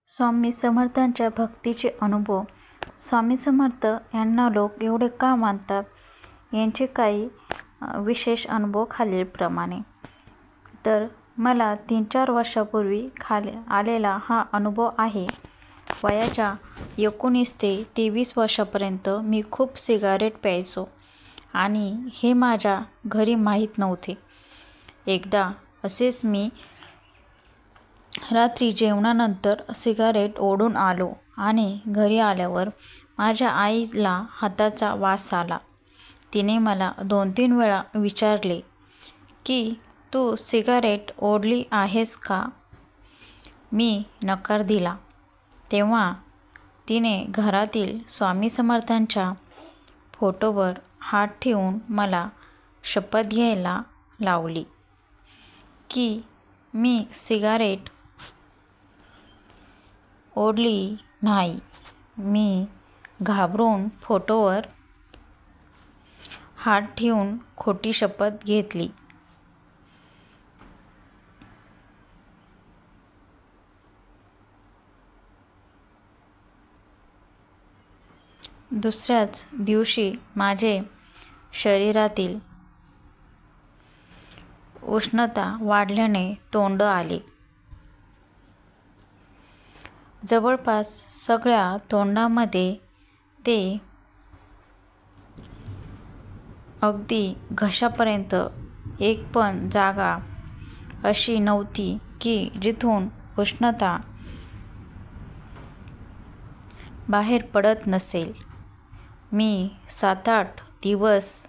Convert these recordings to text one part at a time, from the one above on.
स्वामी समर्थांच्या भक्तीचे अनुभव. स्वामी समर्थ यांना लोक एवढे का मानतात यांचे काही विशेष अनुभव खालीलप्रमाणे. तर मला 3-4 वर्षापूर्वी आलेला हा अनुभव आहे. वयाच्या 19 ते 23 वर्षापर्यंत मी खूप सिगारेट प्यायचो आणि हे माझ्या घरी माहीत नव्हते. एकदा असेच मी रात्री जेवणानंतर सिगारेट ओढून आलो आणि घरी आल्यावर माझ्या आईला हाताचा वास आला. तिने मला 2-3 वेळा विचारले की तू सिगारेट ओढली आहेस का? मी नकार दिला. तेव्हा तिने घरातील स्वामी समर्थांच्या फोटोवर हात ठेवून मला शपथ घ्यायला लावली की मी सिगारेट ओढली नाही. मी घाबरून फोटोवर हात ठेवून खोटी शपथ घेतली. दुसऱ्याच दिवशी माझे शरीरातील उष्णता वाढल्याने तोंड आले. जवळपास सगळ्या तोंडामध्ये ते अगदी घशापर्यंत एक पण जागा अशी नव्हती की जिथून उष्णता बाहेर पडत नसेल. मी 7-8 दिवस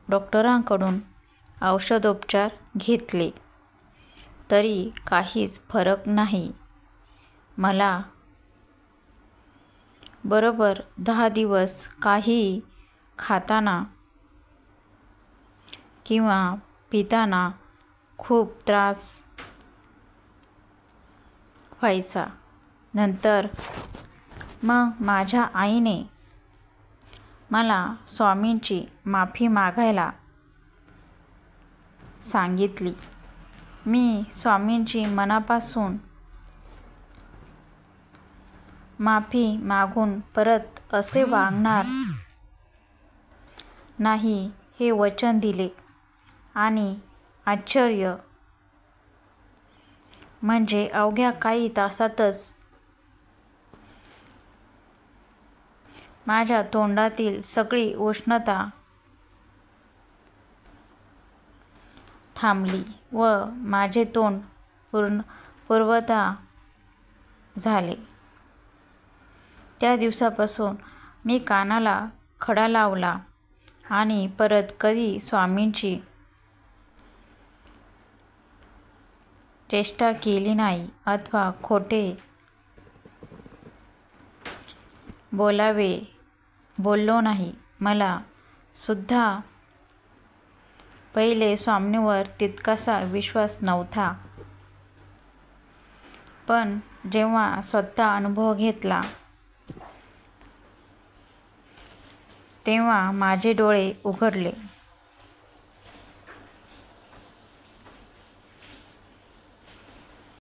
डॉक्टरांकडून औषधोपचार घेतले तरी काहीच फरक नाही. मला बरोबर 10 दिवस काहीही खाताना किंवा पिताना खूप त्रास व्हायचा. नंतर मग माझ्या आईने मला स्वामींची माफी मागायला सांगितली. मी स्वामींची मनापासून माफी मागून परत असे वागणार नाही हे वचन दिले आणि आश्चर्य म्हणजे अवघ्या काही तासातच माझ्या तोंडातील सगळी उष्णता थांबली व माझे तोंड पूर्वतः झाले. त्या दिवसापासून मी कानाला खडा लावला आणि परत कधी स्वामींची चेष्टा केली नाही अथवा खोटे बोललो नाही. मला सुद्धा पहिले स्वामींवर तितकासा विश्वास नव्हता. पण जेव्हा स्वतः अनुभव घेतला तेव्हा माझे डोळे उघडले.